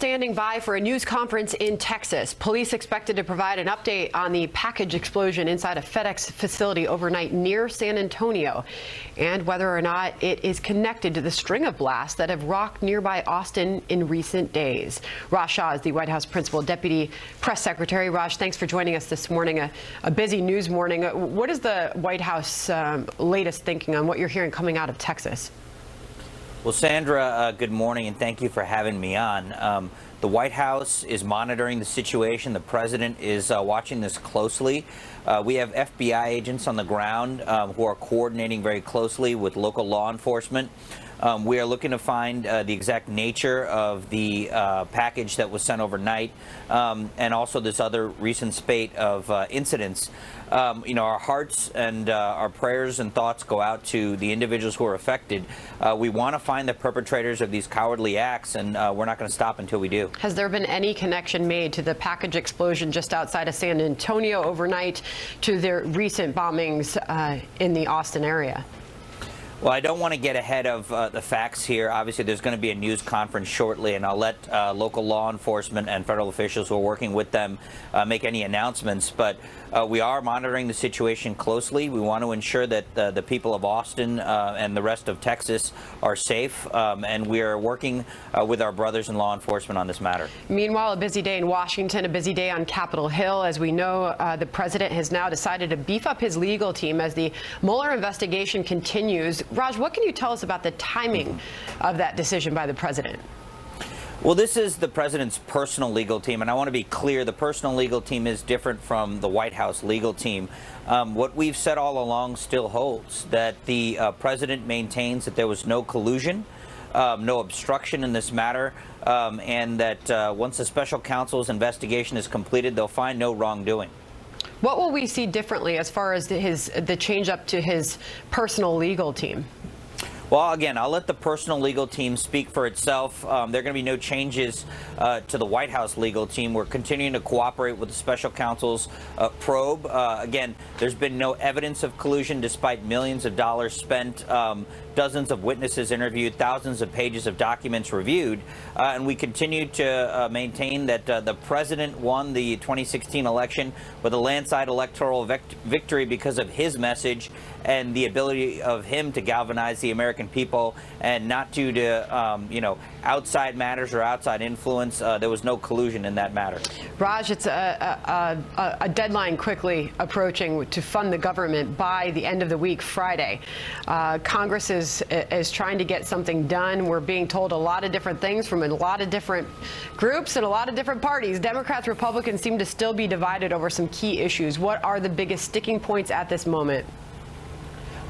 Standing by for a news conference in Texas. Police expected to provide an update on the package explosion inside a FedEx facility overnight near San Antonio and whether or not it is connected to the string of blasts that have rocked nearby Austin in recent days. Raj Shah is the White House Principal Deputy Press Secretary. Raj, thanks for joining us this morning. A busy news morning. What is the White House latest thinking on what you're hearing coming out of Texas? Well, Sandra, good morning, and thank you for having me on. The White House is monitoring the situation. The president is watching this closely. We have FBI agents on the ground who are coordinating very closely with local law enforcement. We are looking to find the exact nature of the package that was sent overnight, and also this other recent spate of incidents. Our hearts and our prayers and thoughts go out to the individuals who are affected. We want to find the perpetrators of these cowardly acts, and we're not going to stop until we do. Has there been any connection made to the package explosion just outside of San Antonio overnight to the recent bombings in the Austin area? Well, I don't want to get ahead of the facts here. Obviously, there's going to be a news conference shortly, and I'll let local law enforcement and federal officials who are working with them make any announcements. But we are monitoring the situation closely. We want to ensure that the people of Austin and the rest of Texas are safe, and we are working with our brothers in law enforcement on this matter. Meanwhile, a busy day in Washington, a busy day on Capitol Hill. As we know, the president has now decided to beef up his legal team as the Mueller investigation continues. Raj, what can you tell us about the timing of that decision by the president? Well, this is the president's personal legal team, and I want to be clear, the personal legal team is different from the White House legal team. What we've said all along still holds, that the president maintains that there was no collusion, no obstruction in this matter, and that once the special counsel's investigation is completed, they'll find no wrongdoing. What will we see differently as far as the change up to his personal legal team? Well, again, I'll let the personal legal team speak for itself. There are going to be no changes to the White House legal team. We're continuing to cooperate with the special counsel's probe. Again, there's been no evidence of collusion despite millions of dollars spent, dozens of witnesses interviewed, thousands of pages of documents reviewed, and we continue to maintain that the president won the 2016 election with a landslide electoral victory because of his message and the ability of him to galvanize the American people, and not due to outside matters or outside influence. There was no collusion in that matter. Raj, it's a deadline quickly approaching to fund the government by the end of the week, Friday. Congress is trying to get something done. We're being told a lot of different things from a lot of different groups and a lot of different parties. Democrats, Republicans seem to still be divided over some key issues. What are the biggest sticking points at this moment?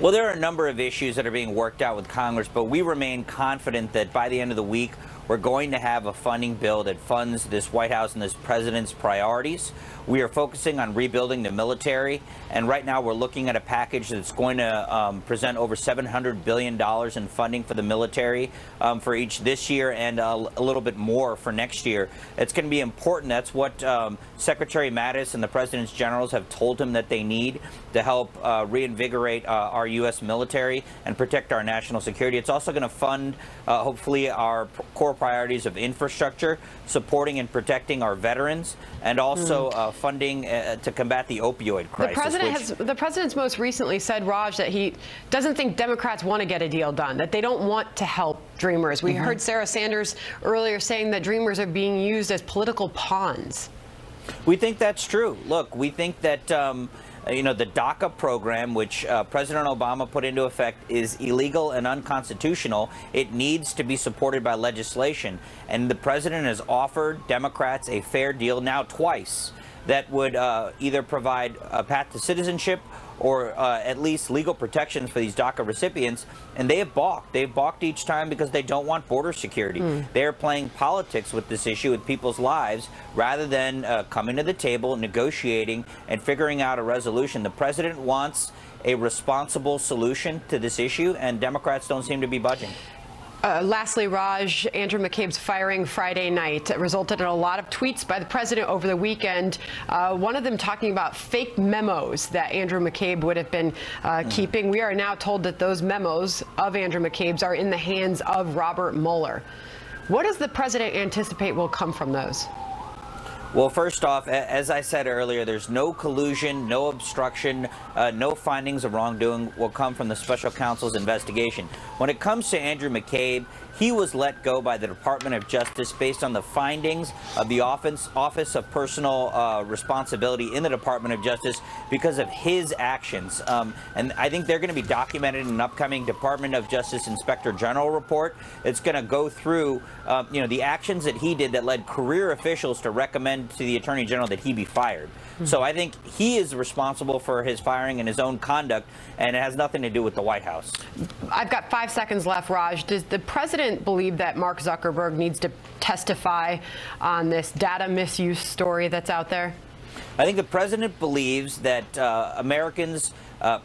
Well, there are a number of issues that are being worked out with Congress, but we remain confident that by the end of the week, we're going to have a funding bill that funds this White House and this president's priorities. We are focusing on rebuilding the military, and right now we're looking at a package that's going to present over $700 billion in funding for the military for each this year and a little bit more for next year. It's going to be important. That's what Secretary Mattis and the president's generals have told him that they need to help reinvigorate our U.S. military and protect our national security. It's also going to fund, hopefully, our core priorities of infrastructure, supporting and protecting our veterans, and also funding to combat the opioid crisis. The president's most recently said, Raj, that he doesn't think Democrats want to get a deal done, that they don't want to help Dreamers. We heard Sarah Sanders earlier saying that Dreamers are being used as political pawns. We think that's true. Look, we think that the DACA program, which President Obama put into effect, is illegal and unconstitutional. It needs to be supported by legislation. And the president has offered Democrats a fair deal now twice that would either provide a path to citizenship or at least legal protections for these DACA recipients, and they have balked. They've balked each time because they don't want border security. They're playing politics with this issue, with people's lives, rather than coming to the table, negotiating, and figuring out a resolution. The president wants a responsible solution to this issue, and Democrats don't seem to be budging. Lastly, Raj, Andrew McCabe's firing Friday night resulted in a lot of tweets by the president over the weekend. One of them talking about fake memos that Andrew McCabe would have been keeping. We are now told that those memos of Andrew McCabe's are in the hands of Robert Mueller. What does the president anticipate will come from those? Well, first off, as I said earlier, there's no collusion, no obstruction, no findings of wrongdoing will come from the special counsel's investigation. When it comes to Andrew McCabe, he was let go by the Department of Justice based on the findings of the Office of Personal Responsibility in the Department of Justice because of his actions. And I think they're going to be documented in an upcoming Department of Justice Inspector General report. It's going to go through, the actions that he did that led career officials to recommend to the Attorney General that he be fired. So I think he is responsible for his firing and his own conduct, and it has nothing to do with the White House. I've got 5 seconds left, Raj. Does the president believe that Mark Zuckerberg needs to testify on this data misuse story that's out there? I think the president believes that Americans'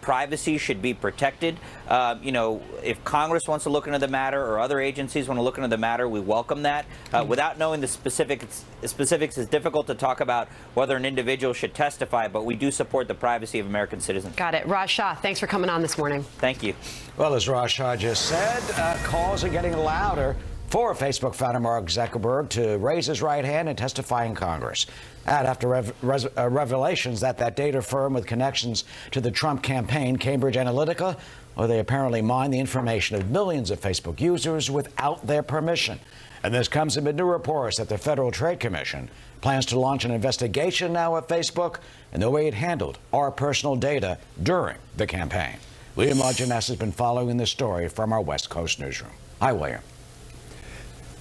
privacy should be protected. If Congress wants to look into the matter or other agencies want to look into the matter, we welcome that. Without knowing the specifics, it's difficult to talk about whether an individual should testify, but we do support the privacy of American citizens. Got it. Raj Shah, thanks for coming on this morning. Thank you. Well, as Raj Shah just said, calls are getting louder for Facebook founder Mark Zuckerberg to raise his right hand and testify in Congress. And after revelations that data firm with connections to the Trump campaign, Cambridge Analytica, well, they apparently mine the information of millions of Facebook users without their permission. And this comes amid new reports that the Federal Trade Commission plans to launch an investigation now at Facebook and the way it handled our personal data during the campaign. William Lajeunesse has been following this story from our West Coast newsroom. Hi, William.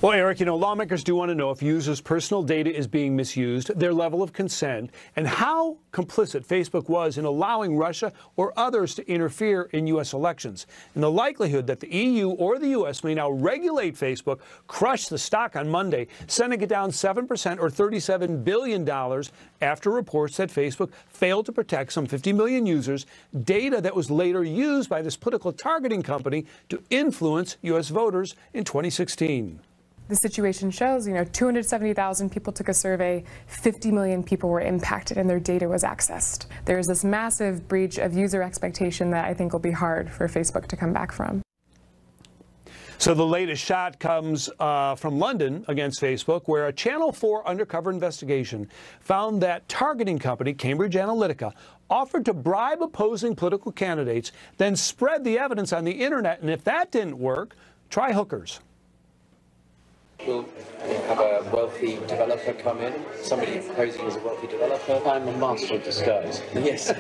Well, Eric, lawmakers do want to know if users' personal data is being misused, their level of consent, and how complicit Facebook was in allowing Russia or others to interfere in U.S. elections. And the likelihood that the EU or the U.S. may now regulate Facebook crushed the stock on Monday, sending it down 7% or $37 billion after reports that Facebook failed to protect some 50 million users, data that was later used by this political targeting company to influence U.S. voters in 2016. The situation shows, 270,000 people took a survey, 50 million people were impacted and their data was accessed. There's this massive breach of user expectation that I think will be hard for Facebook to come back from. So the latest shot comes from London against Facebook, where a Channel 4 undercover investigation found that targeting company Cambridge Analytica offered to bribe opposing political candidates, then spread the evidence on the internet. And if that didn't work, try hookers. We'll have a wealthy developer come in, somebody posing as a wealthy developer. I'm a master of disguise. Yes.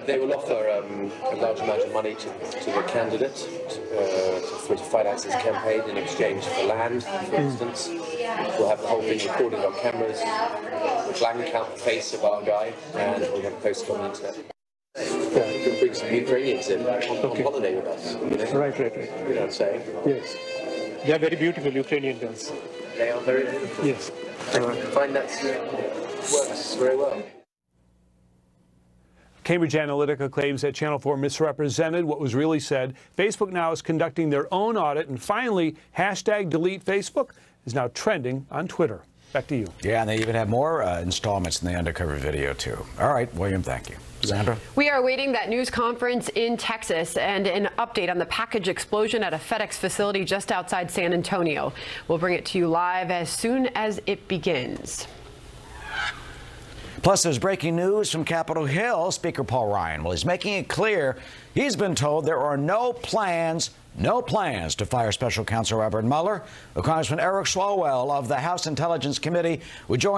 They will offer a large amount of money to the candidate to finance his campaign in exchange for land, for instance. We'll have the whole thing recorded on cameras, blank out the face of our guy, and we'll have posts on the internet. Yeah, we can bring some Ukrainians in on holiday with us. Right. You know what I'm saying? Yes. They are very beautiful Ukrainian girls. They are very beautiful. Yes. I find that works very well. Cambridge Analytica claims that Channel 4 misrepresented what was really said. Facebook now is conducting their own audit. And finally, #DeleteFacebook is now trending on Twitter. Back to you. Yeah, and they even have more installments in the undercover video, too. All right, William, thank you. Sandra? We are awaiting that news conference in Texas and an update on the package explosion at a FedEx facility just outside San Antonio. We'll bring it to you live as soon as it begins. Plus, there's breaking news from Capitol Hill. Speaker Paul Ryan, well, he's making it clear he's been told there are no plans to fire Special Counsel Robert Mueller. Congressman Eric Swalwell of the House Intelligence Committee would join